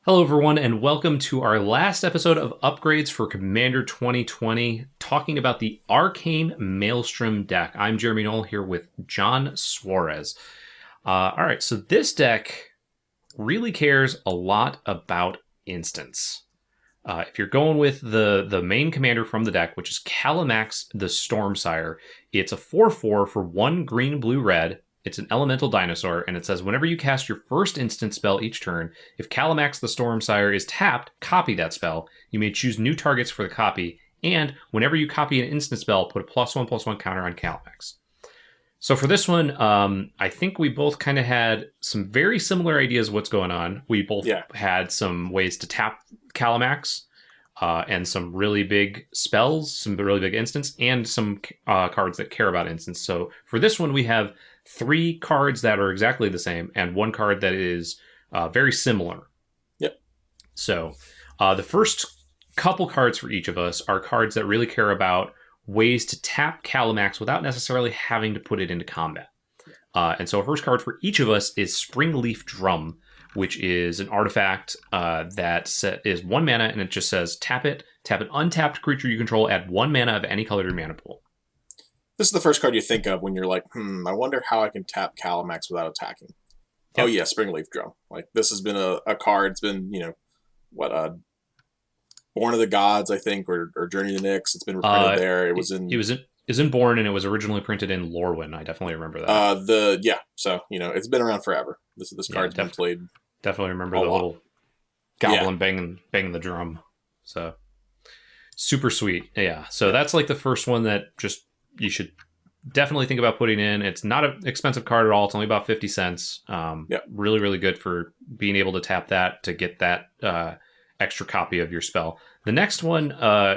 Hello, everyone, and welcome to our last episode of Upgrades for Commander 2020, talking about the Arcane Maelstrom deck. I'm Jeremy Noell here with John Suarez. All right, so this deck really cares a lot about instants. If you're going with the main commander from the deck, which is Kalamax the Stormsire, it's a 4/4 for 1 green, blue, red. It's an elemental dinosaur, and it says whenever you cast your first instant spell each turn, if Kalamax the Stormsire is tapped, copy that spell. You may choose new targets for the copy, and whenever you copy an instant spell, put a +1/+1 counter on Kalamax. So for this one, I think we both kind of had some very similar ideas of what's going on. We both had some ways to tap Kalamax, and some really big spells, some really big instants, and some cards that care about instants. So for this one, we have 3 cards that are exactly the same, and 1 card that is very similar. Yep. So the first couple cards for each of us are cards that really care about ways to tap Kalamax without necessarily having to put it into combat. And so our first card for each of us is Springleaf Drum, which is an artifact that is 1 mana, and it just says tap it, tap an untapped creature you control, add 1 mana of any color to your mana pool. This is the first card you think of when you're like, I wonder how I can tap Kalamax without attacking. Yep. Oh yeah, Springleaf Drum. Like, this has been a card. It's been, Born of the Gods, I think, or Journey to the Nyx. It's been reprinted there. It was in Born, and it was originally printed in Lorwyn. I definitely remember that. So it's been around forever. This card's been played. Definitely remember the little goblin banging the drum. So super sweet. Yeah. So that's like the first one that just you should definitely think about putting in. It's not an expensive card at all. It's only about 50 cents. Really, really good for being able to tap that to get that extra copy of your spell. The next one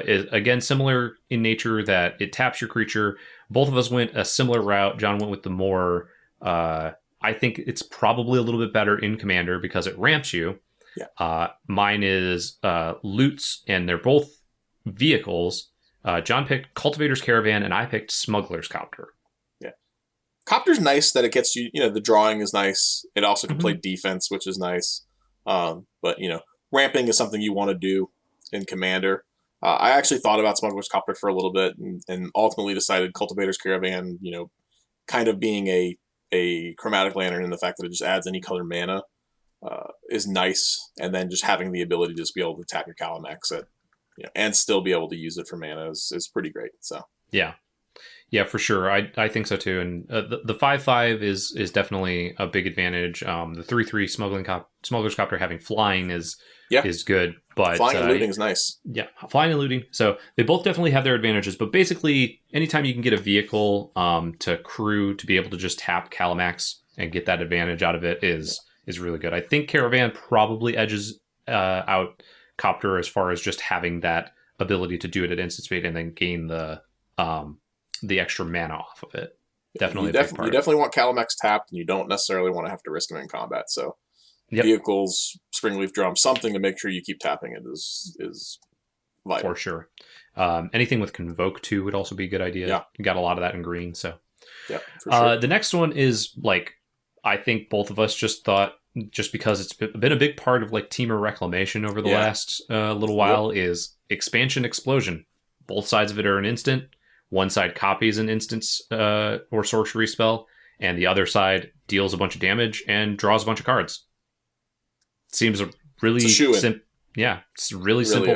is, again, similar in nature, that it taps your creature. Both of us went a similar route. John went with the more... I think it's probably a little bit better in Commander because it ramps you. Yeah. Mine is Loots, and they're both vehicles. John picked Cultivator's Caravan, and I picked Smuggler's Copter. Yeah. Copter's nice that it gets you, the drawing is nice. It also can play defense, which is nice. But, ramping is something you want to do in Commander. I actually thought about Smuggler's Copter for a little bit and ultimately decided Cultivator's Caravan, kind of being a chromatic lantern, and the fact that it just adds any color mana is nice. And then just having the ability to just be able to tap your Kalamax and still be able to use it for mana is pretty great. So yeah, for sure. I think so too. And the 5/5 is definitely a big advantage. The 3/3 Smuggler's Copter having flying is good, but flying and looting is nice. Yeah, flying and looting. So they both definitely have their advantages. But basically, anytime you can get a vehicle to crew to be able to just tap Kalamax and get that advantage out of it is really good. I think Caravan probably edges out Copter as far as just having that ability to do it at instant speed and then gain the extra mana off of it. Definitely, you definitely want Kalamax tapped, and you don't necessarily want to have to risk him in combat. So, vehicles, Springleaf Drum, something to make sure you keep tapping it is vital. For sure. Anything with Convoke too would also be a good idea. Yeah. You got a lot of that in green. So, for sure. The next one is I think both of us just thought, just because it's been a big part of Temur Reclamation over the last little while, is Expansion Explosion. Both sides of it are an instant. One side copies an instance or sorcery spell, and the other side deals a bunch of damage and draws a bunch of cards. Seems a really simple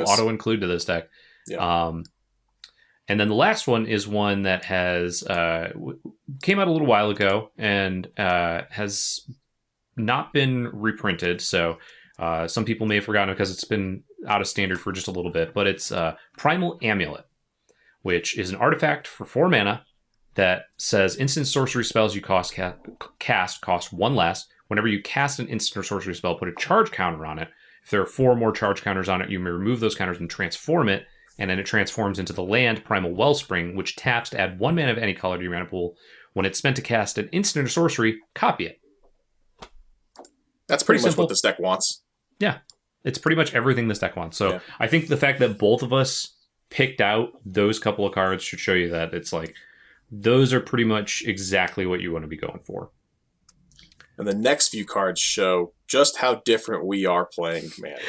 auto include to this deck. Yeah. And then the last one is one that has came out a little while ago and has not been reprinted. So some people may have forgotten it because it's been out of standard for just a little bit. But it's Primal Amulet, which is an artifact for 4 mana that says instant sorcery spells you cast cost 1 less. Whenever you cast an instant or sorcery spell, put a charge counter on it. If there are 4 more charge counters on it, you may remove those counters and transform it. And then it transforms into the land Primal Wellspring, which taps to add 1 mana of any color to your mana pool. When it's spent to cast an instant or sorcery, copy it. That's pretty much what this deck wants. Yeah, it's pretty much everything this deck wants. So I think the fact that both of us picked out those couple of cards should show you that it's those are pretty much exactly what you want to be going for. And the next few cards show just how different we are playing Commander.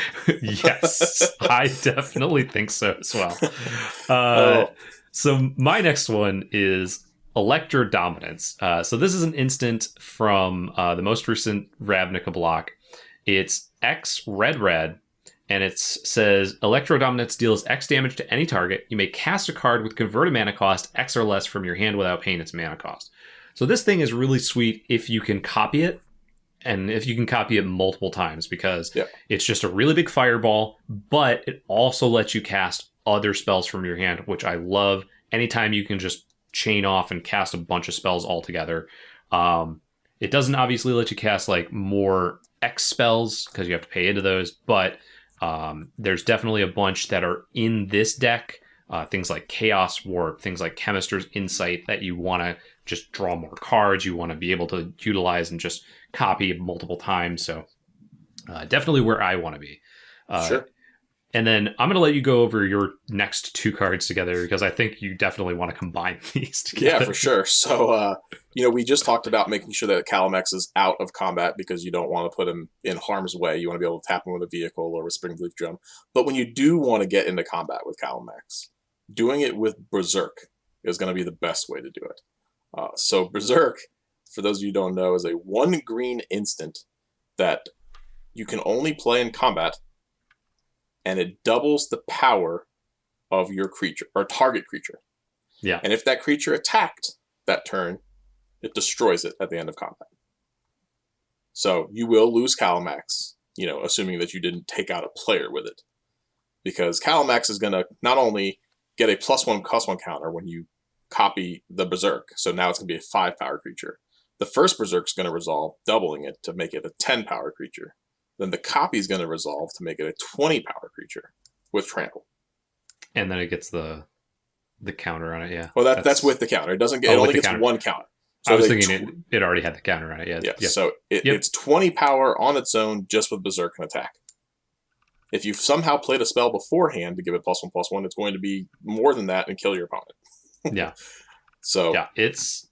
Yes, I definitely think so as well. Oh. So my next one is Electro Dominance. So this is an instant from the most recent Ravnica block. It's X red red, and it says Electro Dominance deals X damage to any target. You may cast a card with converted mana cost X or less from your hand without paying its mana cost. So this thing is really sweet if you can copy it, and if you can copy it multiple times, because it's just a really big fireball, but it also lets you cast other spells from your hand, which I love. Anytime you can just chain off and cast a bunch of spells all together. It doesn't obviously let you cast like more X spells because you have to pay into those, but there's definitely a bunch that are in this deck. Things like Chaos Warp, things like Chemister's Insight that you want to just draw more cards, you want to be able to utilize and just copy multiple times. So definitely where I want to be. Sure. And then I'm going to let you go over your next two cards together because I think you definitely want to combine these together. Yeah, for sure. So, we just talked about making sure that Kalamax is out of combat because you don't want to put him in harm's way. You want to be able to tap him with a vehicle or with Springleaf Drum. But when you do want to get into combat with Kalamax, doing it with Berserk is going to be the best way to do it. So Berserk, for those of you who don't know, is a 1 green instant that you can only play in combat, and it doubles the power of your creature, or target creature. Yeah. And if that creature attacked that turn, it destroys it at the end of combat. So you will lose Kalamax, assuming that you didn't take out a player with it. Because Kalamax is going to not only get a +1/+1 counter when you copy the Berserk, so now it's going to be a 5 power creature. The first Berserk's going to resolve, doubling it to make it a 10 power creature. Then the copy is going to resolve to make it a 20 power creature with trample. And then it gets the counter on it, yeah. Well, that's with the counter. It doesn't get. It only gets one counter. So I was thinking it already had the counter on it. Yeah. Yeah. So it's 20 power on its own just with Berserk and attack. If you've somehow played a spell beforehand to give it +1/+1, it's going to be more than that and kill your opponent. Yeah. So yeah, it's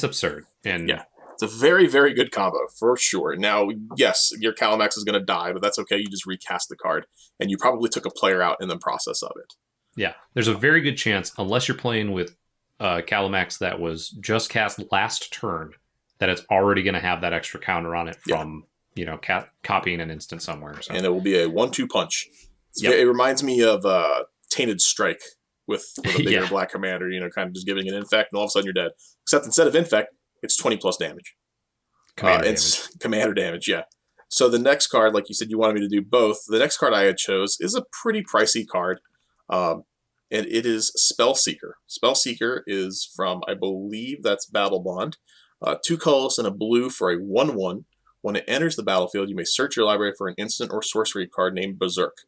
absurd. And yeah. It's a very, very good combo, for sure. Now, yes, your Kalamax is going to die, but that's okay. You just recast the card, and you probably took a player out in the process of it. Yeah, there's a very good chance, unless you're playing with Kalamax that was just cast last turn, that it's already going to have that extra counter on it from, copying an instant somewhere. So. And it will be a 1-2 punch. It reminds me of Tainted Strike with a bigger black commander, kind of just giving an infect, and all of a sudden you're dead. Except instead of infect, it's 20 plus damage. Commander damage, yeah. So the next card, like you said, you wanted me to do both. The next card I had chose is a pretty pricey card, and it is Spellseeker. Spellseeker is from, I believe that's Battle Bond. 2 colorless and a blue for a 1/1. When it enters the battlefield, you may search your library for an instant or sorcery card named Berserk,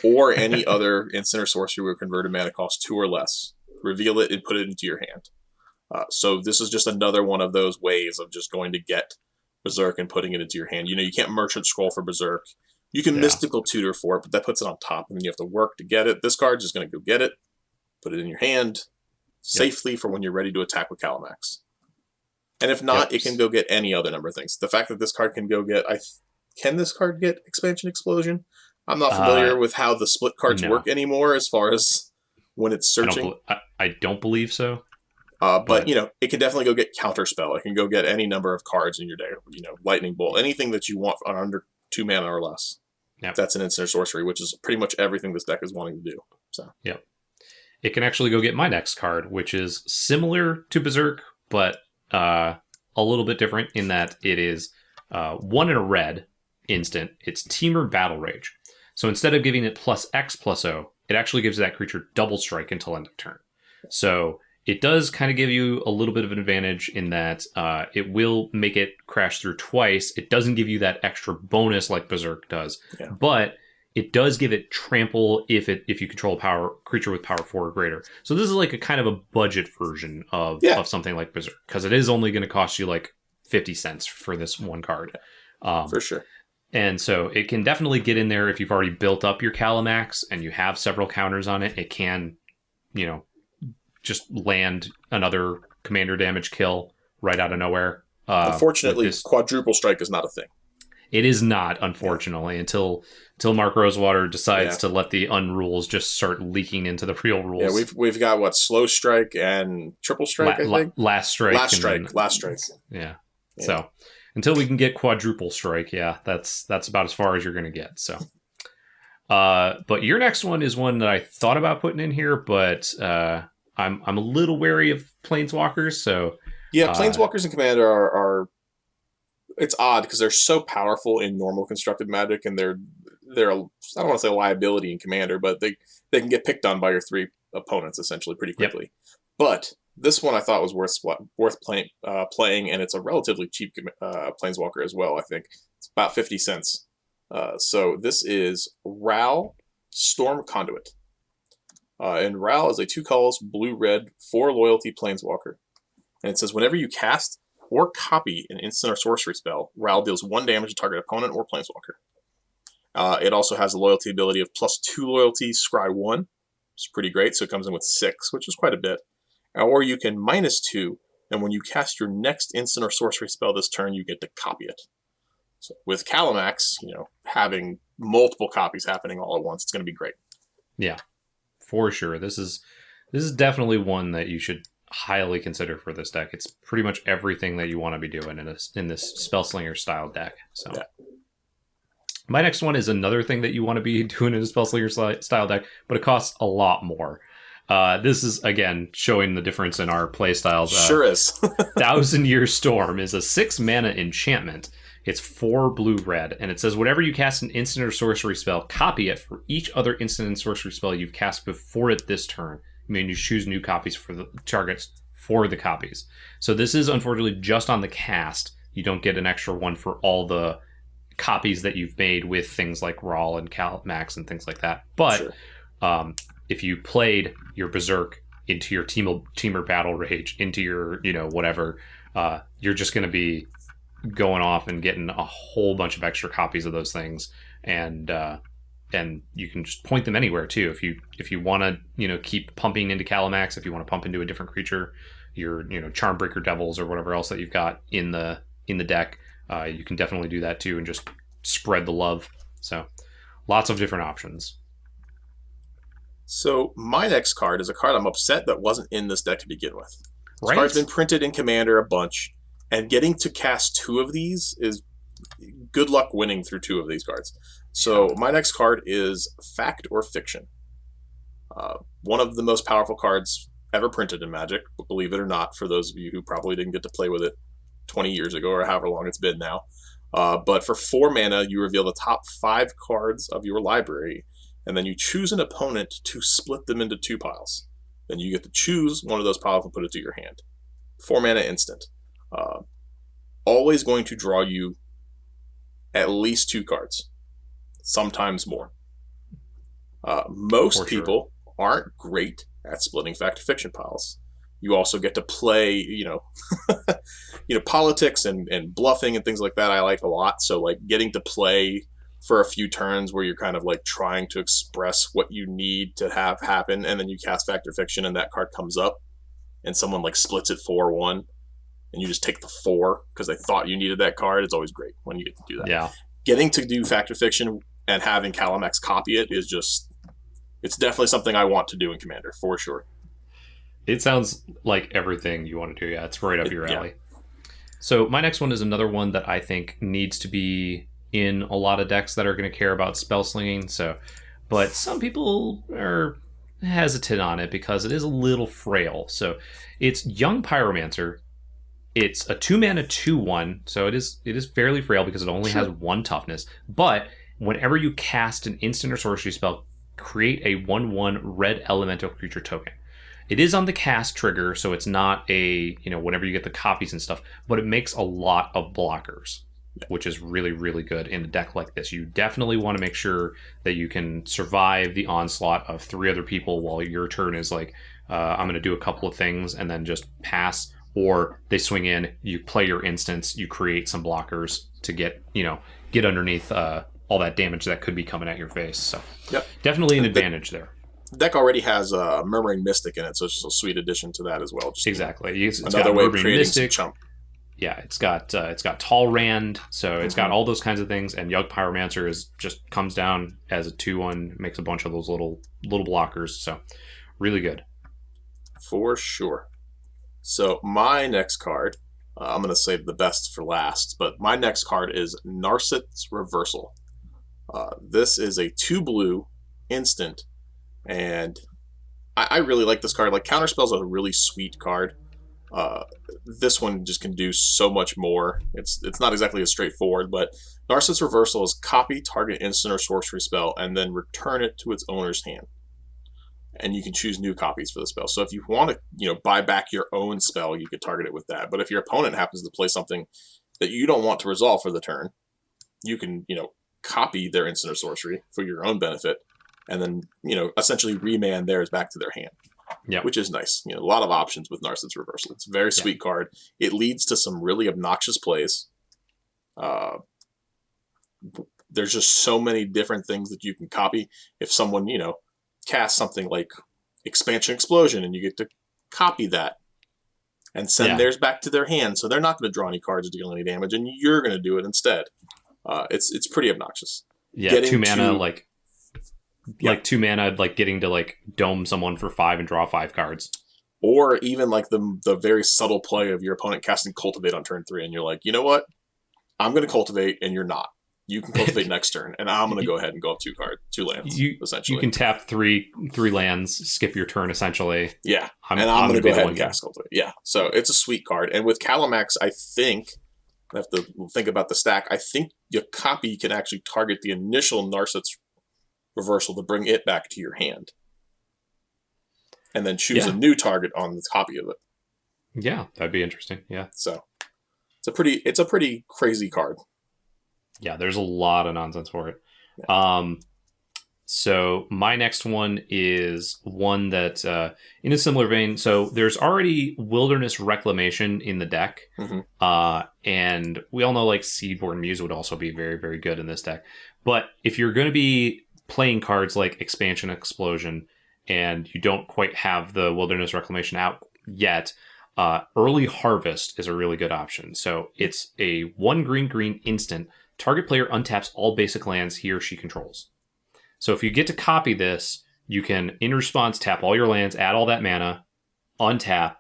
or any other instant or sorcery with converted mana cost 2 or less. Reveal it and put it into your hand. So this is just another one of those ways of just going to get Berserk and putting it into your hand. You can't Merchant Scroll for Berserk. You can Mystical Tutor for it, but that puts it on top, and then you have to work to get it. This card's just going to go get it, put it in your hand safely for when you're ready to attack with Kalamax. And if not, it can go get any other number of things. The fact that this card can go get... Can this card get Expansion Explosion? I'm not familiar with how the split cards work anymore as far as when it's searching. I don't believe so. But it can definitely go get Counterspell. It can go get any number of cards in your day. Lightning Bolt, anything that you want on under 2 mana or less. Yep. That's an instant sorcery, which is pretty much everything this deck is wanting to do. So yep. It can actually go get my next card, which is similar to Berserk, but a little bit different in that it is 1 in a red instant. It's Temur Battle Rage. So instead of giving it +X+O, it actually gives that creature double strike until end of turn. So it does kind of give you a little bit of an advantage in that it will make it crash through twice. It doesn't give you that extra bonus like Berserk does, but it does give it trample if you control a creature with power 4 or greater. So this is like a kind of a budget version of something like Berserk, because it is only going to cost you like 50 cents for this one card. For sure. And so it can definitely get in there if you've already built up your Kalamax and you have several counters on it. It can, just land another commander damage kill right out of nowhere. Unfortunately, quadruple strike is not a thing. It is not, unfortunately, until Mark Rosewater decides to let the unrules just start leaking into the real rules. Yeah, we've got what, slow strike and triple strike, I think? Last strike. Last strike. Yeah. So until we can get quadruple strike, that's about as far as you're gonna get. So but your next one is one that I thought about putting in here, but I'm a little wary of planeswalkers, so planeswalkers in Commander are it's odd because they're so powerful in normal constructed Magic, and they're I don't want to say a liability in Commander, but they can get picked on by your 3 opponents essentially pretty quickly. Yep. But this one I thought was worth playing, and it's a relatively cheap planeswalker as well. I think it's about 50 cents. So this is Ral Storm Conduit, and Ral is a 2 colors, blue-red, 4 loyalty planeswalker, and it says whenever you cast or copy an instant or sorcery spell, Ral deals 1 damage to target opponent or planeswalker. It also has the loyalty ability of +2 loyalty, scry 1, which is pretty great, so it comes in with 6, which is quite a bit. Or you can -2, and when you cast your next instant or sorcery spell this turn, you get to copy it. So with Kalamax, having multiple copies happening all at once, it's going to be great. Yeah, for sure. This is definitely one that you should highly consider for this deck. It's pretty much everything that you want to be doing in this Spellslinger style deck. So my next one is another thing that you want to be doing in a Spellslinger style deck, but it costs a lot more. This is, again, showing the difference in our play styles. Sure is. 1,000 Year Storm is a 6 mana enchantment. It's 4 blue-red, and it says whenever you cast an instant or sorcery spell, copy it for each other instant and sorcery spell you've cast before it this turn. I mean, you choose new copies for the targets for the copies. So this is unfortunately just on the cast. You don't get an extra one for all the copies that you've made with things like Rawl and Kalamax and things like that. But if you played your Berserk into your Teamer Battle Rage, into your, whatever, you're just going to be going off and getting a whole bunch of extra copies of those things. And you can just point them anywhere too. If you want to, keep pumping into Kalamax, if you want to pump into a different creature, your, Charmbreaker Devils or whatever else that you've got in the deck, you can definitely do that too and just spread the love. So lots of different options. So my next card is a card I'm upset that wasn't in this deck to begin with. This card's been printed in Commander a bunch, and getting to cast 2 of these is good luck winning through 2 of these cards. So my next card is Fact or Fiction. One of the most powerful cards ever printed in Magic, believe it or not, for those of you who probably didn't get to play with it 20 years ago or however long it's been now. But for 4 mana, you reveal the top 5 cards of your library, and then you choose an opponent to split them into 2 piles. Then you get to choose one of those piles and put it to your hand. 4 mana instant. Always going to draw you at least 2 cards. Sometimes more. Most people aren't great at splitting fact or fiction piles. You also get to play, politics and bluffing and things like that I like a lot. So like getting to play for a few turns where you're kind of like trying to express what you need to have happen, and then you cast fact or fiction and that card comes up and someone like splits it 4-1 and you just take the 4 because they thought you needed that card. It's always great when you get to do that. Yeah. Getting to do fact or fiction and having Kalamax copy it is just, it's definitely something I want to do in Commander for sure. It sounds like everything you want to do. Yeah, it's right up your alley. Yeah. So my next one is another one that I think needs to be in a lot of decks that are going to care about spell slinging. But some people are hesitant on it because it is a little frail. So it's Young Pyromancer. It's a 2-mana 2/1, so it is fairly frail because it only has 1 toughness. But whenever you cast an instant or sorcery spell, create a 1/1 red elemental creature token. It is on the cast trigger, so it's not a, whenever you get the copies and stuff, but it makes a lot of blockers, which is really, really good in a deck like this. You definitely want to make sure that you can survive the onslaught of 3 other people while your turn is like, I'm going to do a couple of things and then just pass, or they swing in, you play your instance, you create some blockers to get underneath all that damage that could be coming at your face. So definitely an advantage there. The deck already has a Murmuring Mystic in it, so it's just a sweet addition to that as well. Just, exactly. It's another way of creating some chump. Yeah, it's got Tall Rand, so it's got all those kinds of things, and Yug Pyromancer just comes down as a 2/1, makes a bunch of those little blockers, so really good. For sure. So my next card, I'm going to save the best for last, but my next card is Narset's Reversal. This is a 2 blue instant, and I really like this card. Like, Counterspell's a really sweet card. This one just can do so much more. It's not exactly as straightforward, but Narset's Reversal is copy target instant or sorcery spell and then return it to its owner's hand. And you can choose new copies for the spell. So if you want to, buy back your own spell, you could target it with that. But if your opponent happens to play something that you don't want to resolve for the turn, you can, copy their instant or sorcery for your own benefit, and then, essentially remand theirs back to their hand. Yeah, which is nice. A lot of options with Narset's Reversal. It's a very sweet card. It leads to some really obnoxious plays. There's just so many different things that you can copy. If someone, casts something like Expansion Explosion, and you get to copy that and send theirs back to their hand, so they're not going to draw any cards or deal any damage, and you're going to do it instead. It's pretty obnoxious. Yeah, 2 mana, 2 mana, getting to dome someone for 5 and draw 5 cards. Or even the very subtle play of your opponent casting Cultivate on turn 3, and you're like, you know what? I'm going to Cultivate, and you're not. You can Cultivate next turn, and I'm going to go ahead and go up 2 lands, essentially. You can tap three lands, skip your turn, essentially. Yeah, I'm going to go ahead and cast Cultivate. Yeah, so it's a sweet card. And with Kalamax, I have to think about the stack. I think your copy can actually target the initial Narset's Reversal to bring it back to your hand, and then choose a new target on the copy of it. Yeah, that'd be interesting. Yeah, so it's a pretty crazy card. Yeah, there's a lot of nonsense for it. Yeah. So my next one is one that, in a similar vein, so there's already Wilderness Reclamation in the deck, and we all know Seedborn Muse would also be very, very good in this deck. But if you're going to be playing cards like Expansion Explosion, and you don't quite have the Wilderness Reclamation out yet, Early Harvest is a really good option. So it's a 1 green instant. Target player untaps all basic lands he or she controls. So if you get to copy this, you can, in response, tap all your lands, add all that mana, untap,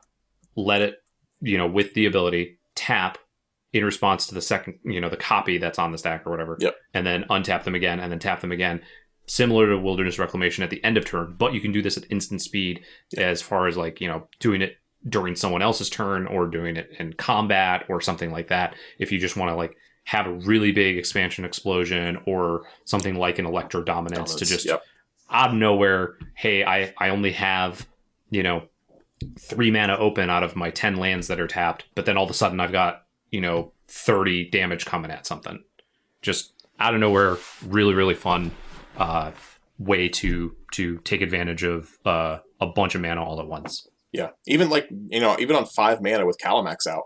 let it, with the ability, tap in response to the second, the copy that's on the stack or whatever, and then untap them again, and then tap them again. Similar to Wilderness Reclamation at the end of turn, but you can do this at instant speed as far as doing it during someone else's turn or doing it in combat or something like that. If you just want to have a really big Expansion Explosion or something like an Electro Dominance to just out of nowhere, hey, I only have 3 mana open out of my 10 lands that are tapped, but then all of a sudden I've got 30 damage coming at something. Just out of nowhere, really, really fun way to take advantage of a bunch of mana all at once. Yeah, even even on 5 mana with Kalamax out,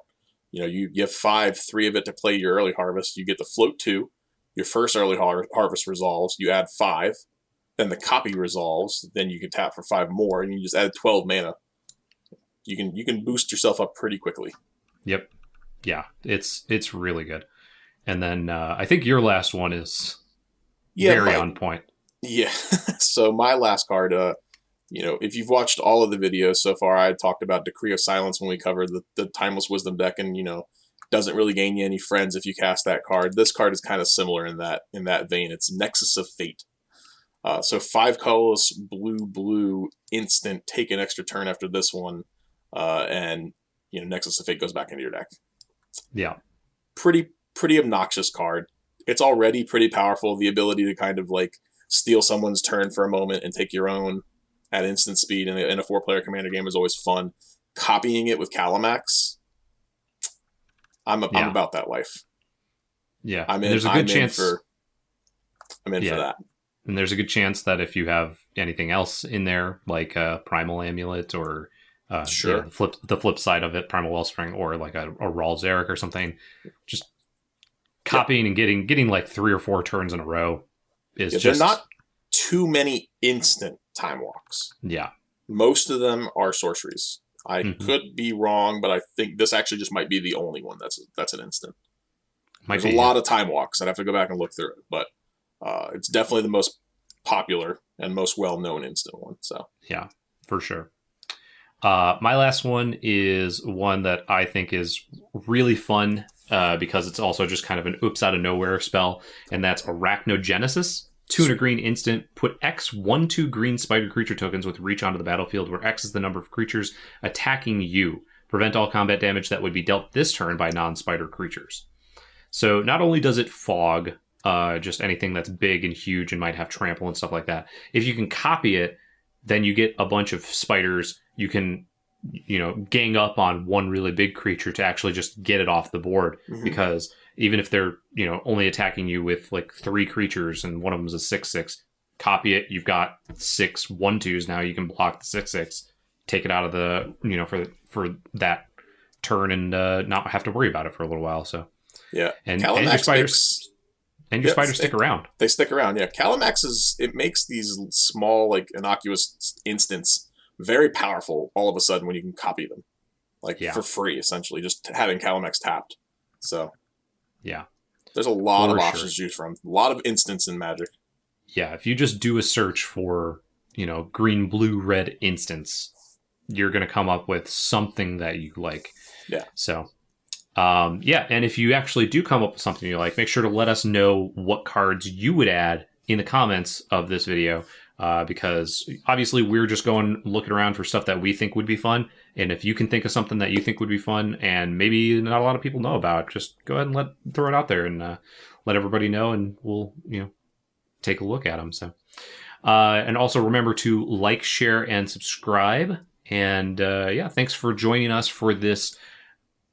you have 5, 3 of it to play your Early Harvest. You get to float 2. Your first Early Harvest resolves. You add 5. Then the copy resolves. Then you can tap for 5 more, and you just add 12 mana. You can boost yourself up pretty quickly. Yep. Yeah, it's really good. And then I think your last one is very on point. Yeah. So my last card, if you've watched all of the videos so far, I talked about Decree of Silence when we covered the Timeless Wisdom deck, and doesn't really gain you any friends if you cast that card. This card is kind of similar in that vein. It's Nexus of Fate. So 5 colorless blue instant, take an extra turn after this one, and Nexus of Fate goes back into your deck. Yeah, pretty obnoxious card. It's already pretty powerful. The ability to kind of steal someone's turn for a moment and take your own at instant speed in a 4-player commander game is always fun. Copying it with Kalamax, I'm about that life. Yeah, I'm in. There's a good chance I'm in for that. And there's a good chance that if you have anything else in there, like a Primal Amulet or the flip side of it, Primal Wellspring, or like a Rawl Zarek or something, just copying and getting 3 or 4 turns in a row is just... They're not too many instant time walks. Yeah. Most of them are sorceries. I could be wrong, but I think this actually just might be the only one that's an instant. There's a lot of time walks. I'd have to go back and look through it, but it's definitely the most popular and most well-known instant one. So yeah, for sure. My last one is one that I think is really fun because it's also just kind of an oops out of nowhere spell, and that's Arachnogenesis. 2 and a green instant. Put X 1/2 green spider creature tokens with reach onto the battlefield, where X is the number of creatures attacking you. Prevent all combat damage that would be dealt this turn by non-spider creatures. So not only does it fog just anything that's big and huge and might have trample and stuff like that, if you can copy it, then you get a bunch of spiders. You can, gang up on one really big creature to actually just get it off the board, because even if they're, only attacking you with like 3 creatures and one of them is a 6/6, copy it. You've got 6 1/2s now. You can block the 6/6, take it out of the, for that turn and not have to worry about it for a little while. So yeah, and your spiders stick around. They stick around. Yeah, Kalamax it makes these small, like, innocuous instants very powerful all of a sudden when you can copy them, for free, essentially, just having Kalamax tapped. So yeah, there's a lot of options to choose from. A lot of instants in Magic. Yeah, if you just do a search for, green, blue, red instants, you're going to come up with something that you like. Yeah. So, and if you actually do come up with something you like, make sure to let us know what cards you would add in the comments of this video, because obviously we're just looking around for stuff that we think would be fun. And if you can think of something that you think would be fun and maybe not a lot of people know about, just go ahead and throw it out there and let everybody know, and we'll take a look at them. So, and also remember to like, share, and subscribe. And thanks for joining us for this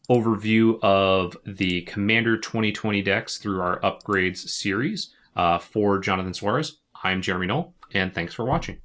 overview of the Commander 2020 decks through our Upgrades series. For Jonathan Suarez, I'm Jeremy Noell, and thanks for watching.